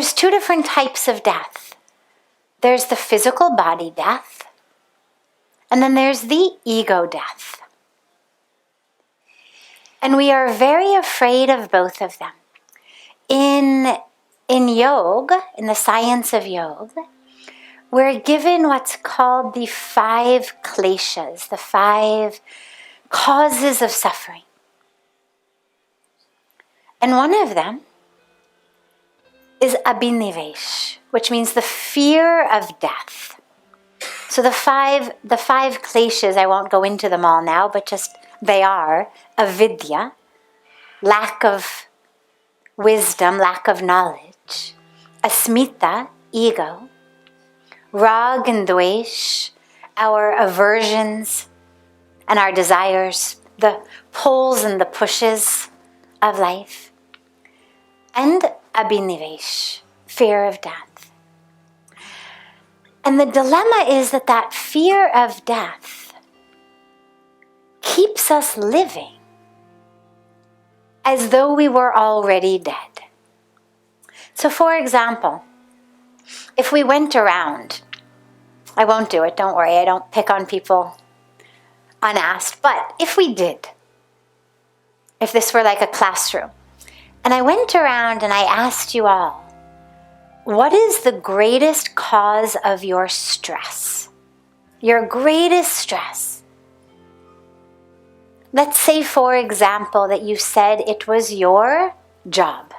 there's two different types of death. There's the physical body death, and then there's the ego death. And we are very afraid of both of them. In yoga, in the science of yoga, we're given what's called the 5 kleshas, the 5 causes of suffering. And one of them is abhinivesh, which means the fear of death. So the five kleshas, I won't go into them all now, but just they are avidya, lack of wisdom, lack of knowledge, asmita, ego, rag and dvesh, our aversions and our desires, the pulls and the pushes of life, and abhinivesh, fear of death. And the dilemma is that fear of death keeps us living as though we were already dead. So for example, if we went around, I won't do it, don't worry, I don't pick on people unasked, but if we did, if this were like a classroom, and I went around and I asked you all, what is the greatest cause of your stress? Your greatest stress? Let's say, for example, that you said it was your job.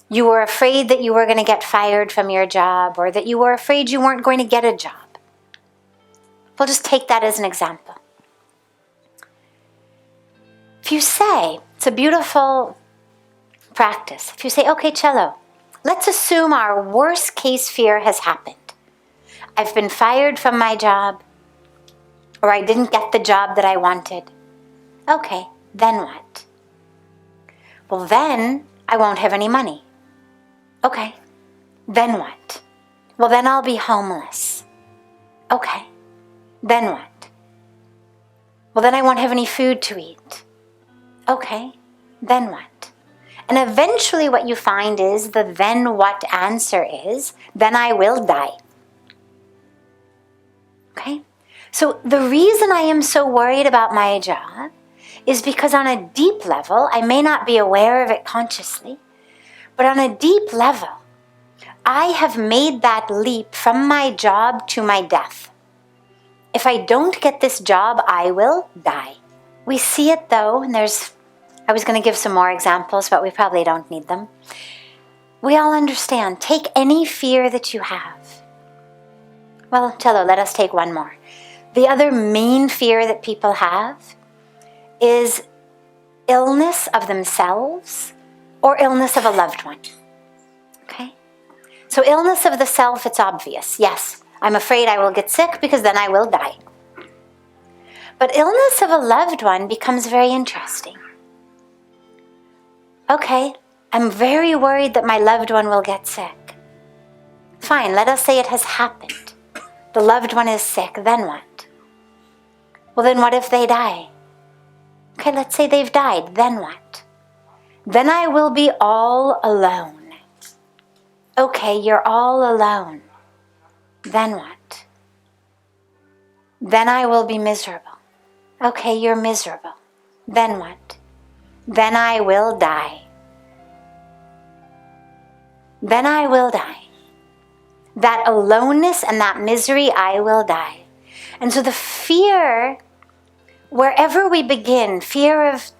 You were afraid that you were going to get fired from your job, or that you were afraid you weren't going to get a job. We'll just take that as an example. If you say, it's a beautiful practice. If you say, okay, cello, let's assume our worst case fear has happened. I've been fired from my job, or I didn't get the job that I wanted. Okay, then what? Well, then I won't have any money. Okay, then what? Well, then I'll be homeless. Okay, then what? Well, then I won't have any food to eat. Okay, then what? And eventually what you find is the then what answer is, then I will die. Okay? So the reason I am so worried about my job is because on a deep level, I may not be aware of it consciously, but on a deep level, I have made that leap from my job to my death. If I don't get this job, I will die. We see it though, and I was going to give some more examples, but we probably don't need them. We all understand. Take any fear that you have. Well, cello, let us take one more. The other main fear that people have is illness of themselves or illness of a loved one. Okay? So illness of the self, it's obvious. Yes, I'm afraid I will get sick because then I will die. But illness of a loved one becomes very interesting. Okay, I'm very worried that my loved one will get sick. Fine, let us say it has happened. The loved one is sick, then what? Well, then what if they die? Okay, let's say they've died, then what? Then I will be all alone. Okay, you're all alone. Then what? Then I will be miserable. Okay, you're miserable. Then what? Then I will die. Then I will die. That aloneness and that misery, I will die. And so the fear, wherever we begin, fear of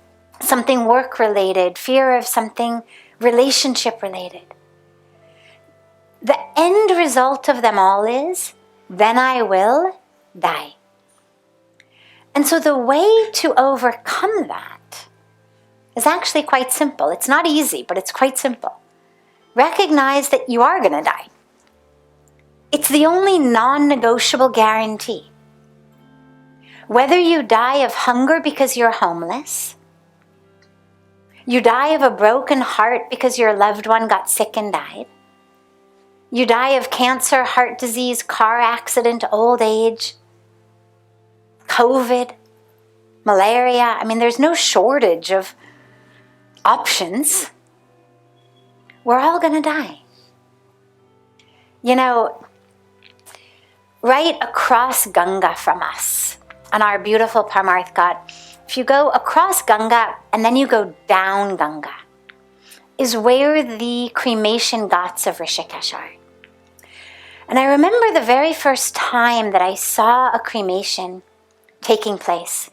something work-related, fear of something relationship-related, the end result of them all is, then I will die. And so the way to overcome that is actually quite simple. It's not easy, but it's quite simple. Recognize that you are going to die. It's the only non-negotiable guarantee. Whether you die of hunger because you're homeless, you die of a broken heart because your loved one got sick and died, you die of cancer, heart disease, car accident, old age, COVID, malaria. I mean, there's no shortage of options. We're all going to die. You know, right across Ganga from us, on our beautiful Parmarth Ghat, if you go across Ganga and then you go down Ganga, is where the cremation ghats of Rishikesh are. And I remember the very first time that I saw a cremation taking place.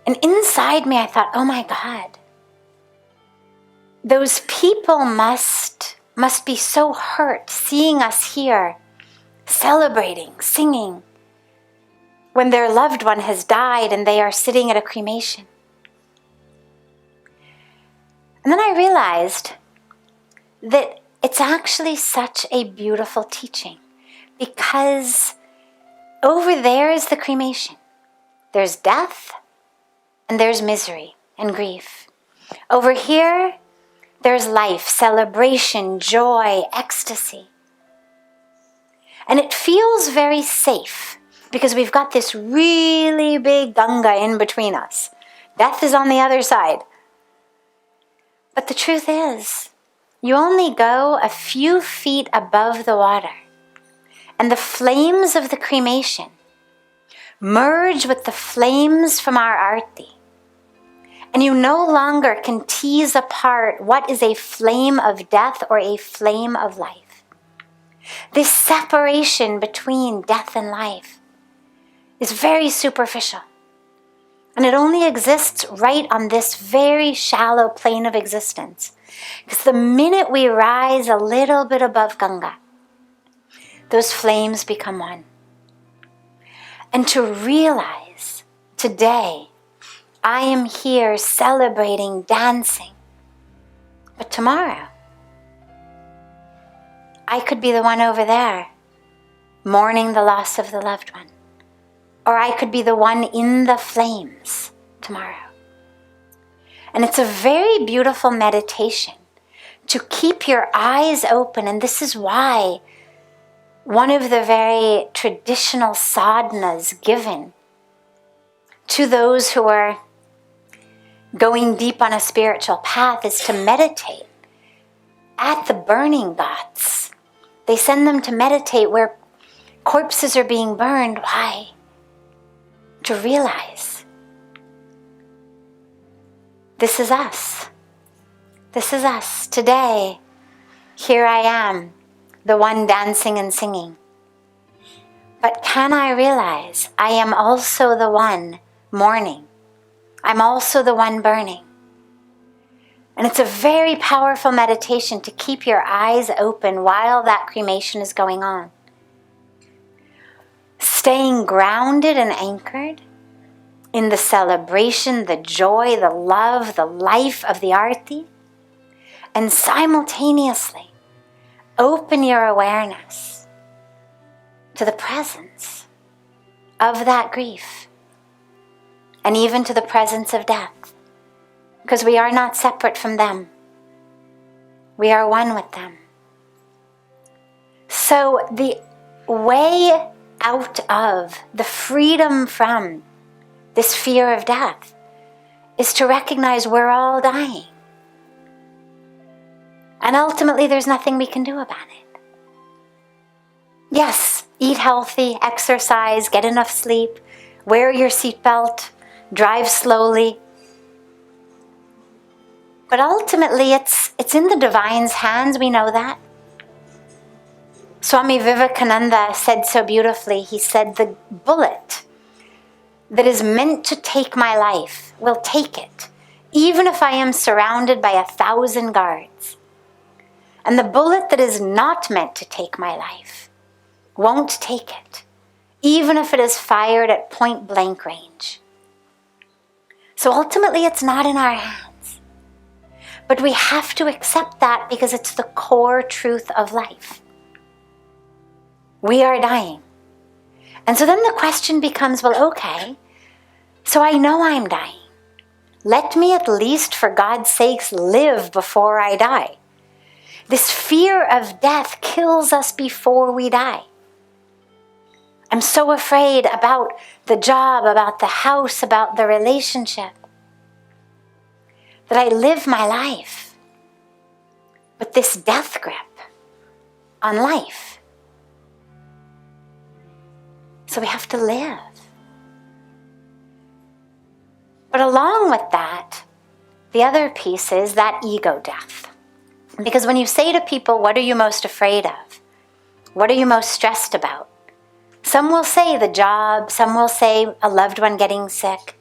And inside me I thought, oh my God, those people must be so hurt seeing us here, celebrating, singing, when their loved one has died and they are sitting at a cremation. And then I realized that it's actually such a beautiful teaching, because over there is the cremation. There's death and there's misery and grief. Over here, there's life, celebration, joy, ecstasy. And it feels very safe because we've got this really big Ganga in between us. Death is on the other side. But the truth is, you only go a few feet above the water, and the flames of the cremation merge with the flames from our arti. And you no longer can tease apart what is a flame of death or a flame of life. This separation between death and life is very superficial. And it only exists right on this very shallow plane of existence. Because the minute we rise a little bit above Ganga, those flames become one. And to realize today, I am here celebrating, dancing. But tomorrow, I could be the one over there, mourning the loss of the loved one. Or I could be the one in the flames tomorrow. And it's a very beautiful meditation to keep your eyes open. And this is why one of the very traditional sadhanas given to those who are going deep on a spiritual path is to meditate at the burning ghats. They send them to meditate where corpses are being burned. Why? To realize this is us. This is us. Today, here I am, the one dancing and singing. But can I realize I am also the one mourning? I'm also the one burning. And it's a very powerful meditation to keep your eyes open while that cremation is going on. Staying grounded and anchored in the celebration, the joy, the love, the life of the arti, and simultaneously open your awareness to the presence of that grief and even to the presence of death, because we are not separate from them. We are one with them. So the way out of, the freedom from this fear of death is to recognize we're all dying. And ultimately there's nothing we can do about it. Yes, eat healthy, exercise, get enough sleep, wear your seatbelt, drive slowly. But ultimately it's in the divine's hands, we know that. Swami Vivekananda said so beautifully, he said, the bullet that is meant to take my life will take it, even if I am surrounded by 1,000 guards. And the bullet that is not meant to take my life won't take it, even if it is fired at point blank range. So ultimately it's not in our hands. But we have to accept that because it's the core truth of life. We are dying. And so then the question becomes, well, okay, so I know I'm dying. Let me at least, for God's sakes, live before I die. This fear of death kills us before we die. I'm so afraid about the job, about the house, about the relationship, that I live my life with this death grip. on life. So we have to live. But along with that, the other piece is that ego death. Because when you say to people, what are you most afraid of? What are you most stressed about? Some will say the job, some will say a loved one getting sick.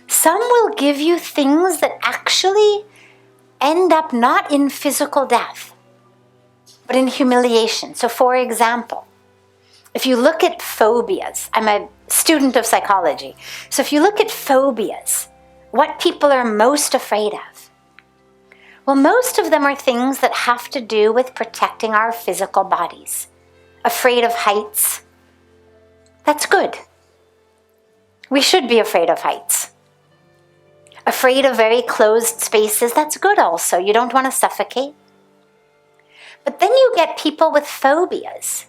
Some will give you things that actually end up not in physical death, but in humiliation. So for example, if you look at phobias, I'm a student of psychology, so if you look at phobias, what people are most afraid of, well, most of them are things that have to do with protecting our physical bodies. Afraid of heights. That's good. We should be afraid of heights. Afraid of very closed spaces. That's good also. You don't want to suffocate. But then you get people with phobias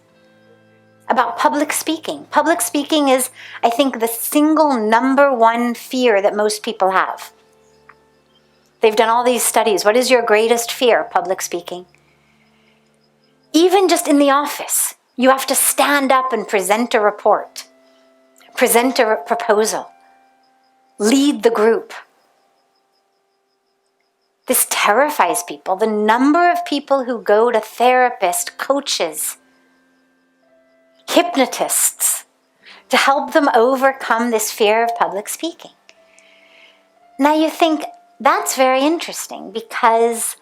about public speaking. Public speaking is, I think, the single number one fear that most people have. They've done all these studies. What is your greatest fear? Public speaking. Even just in the office, you have to stand up and present a report, present a proposal, lead the group. This terrifies people. The number of people who go to therapists, coaches, hypnotists to help them overcome this fear of public speaking. Now you think, that's very interesting, because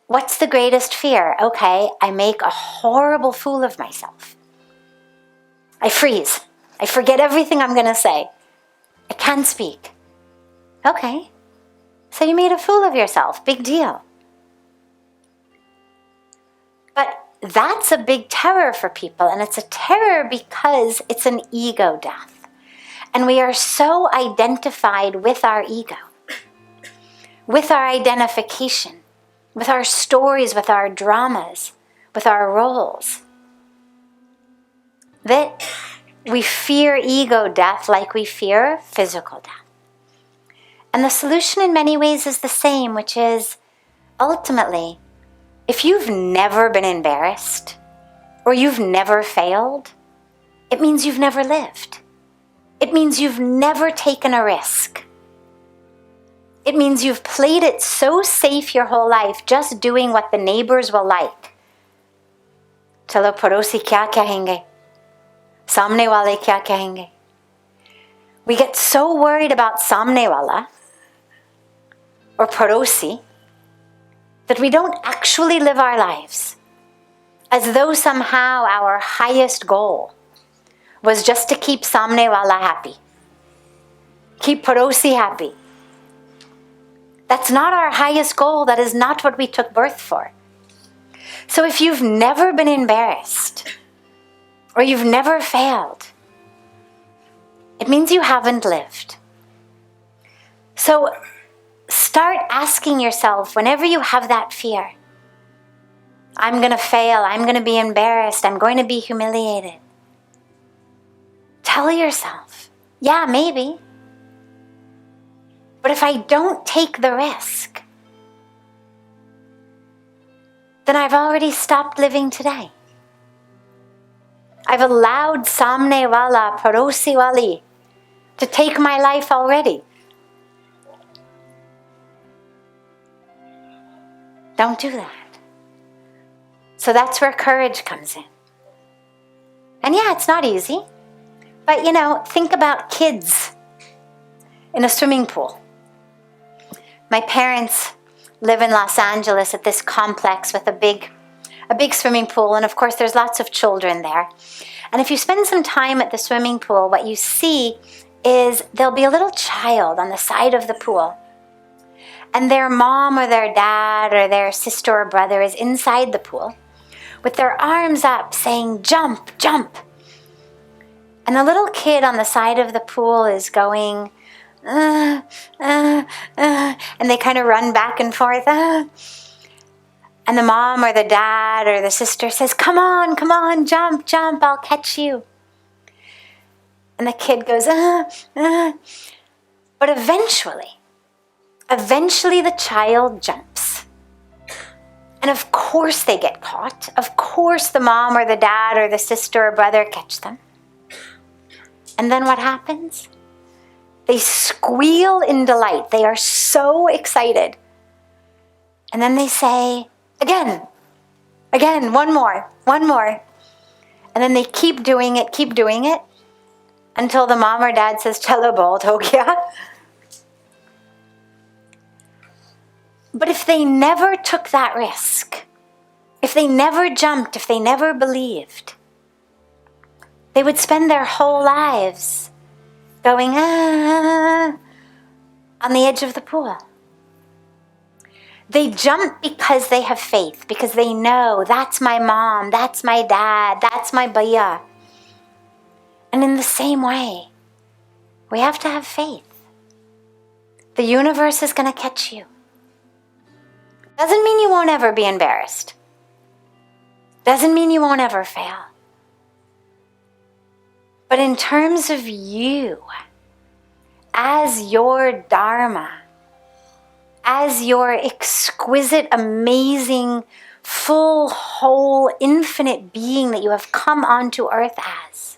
what's the greatest fear? Okay, I make a horrible fool of myself. I freeze. I forget everything I'm going to say. I can't speak. Okay, so you made a fool of yourself. Big deal. But that's a big terror for people, and it's a terror because it's an ego death. And we are so identified with our ego, with our identification, with our stories, with our dramas, with our roles, that we fear ego death like we fear physical death. And the solution in many ways is the same, which is ultimately, if you've never been embarrassed or you've never failed, it means you've never lived. It means you've never taken a risk. It means you've played it so safe your whole life, just doing what the neighbors will like. Chalo parosi kya kahenge? Samne wale kya kahenge? We get so worried about samne wala or parosi that we don't actually live our lives, as though somehow our highest goal was just to keep samne wala happy, keep parosi happy. That's not our highest goal. That is not what we took birth for. So if you've never been embarrassed or you've never failed, it means you haven't lived. So start asking yourself, whenever you have that fear, I'm going to fail, I'm going to be embarrassed, I'm going to be humiliated. Tell yourself, yeah, maybe. But if I don't take the risk, then I've already stopped living today. I've allowed samne wala, parosi wali to take my life already. Don't do that. So that's where courage comes in. And yeah, it's not easy. But think about kids in a swimming pool. My parents live in Los Angeles at this complex with a big swimming pool, and of course there's lots of children there. And if you spend some time at the swimming pool, what you see is there'll be a little child on the side of the pool, and their mom or their dad or their sister or brother is inside the pool with their arms up saying, "Jump, jump." And the little kid on the side of the pool is going, and they kind of run back and forth. And the mom or the dad or the sister says, come on, jump, jump, I'll catch you. And the kid goes, But eventually the child jumps. And of course they get caught. Of course the mom or the dad or the sister or brother catch them. And then what happens? They squeal in delight. They are so excited. And then they say, again, one more. And then they keep doing it until the mom or dad says, Chalo bahut ho gaya. But if they never took that risk, if they never jumped, if they never believed, they would spend their whole lives going, on the edge of the pool. They jump because they have faith, because they know that's my mom, that's my dad, that's my bhaiya. And in the same way, we have to have faith. The universe is going to catch you. Doesn't mean you won't ever be embarrassed. Doesn't mean you won't ever fail. But in terms of you, as your dharma, as your exquisite, amazing, full, whole, infinite being that you have come onto earth as,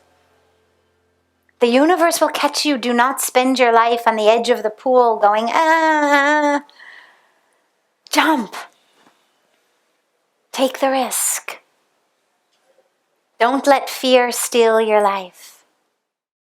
the universe will catch you. Do not spend your life on the edge of the pool going, Jump. Take the risk. Don't let fear steal your life.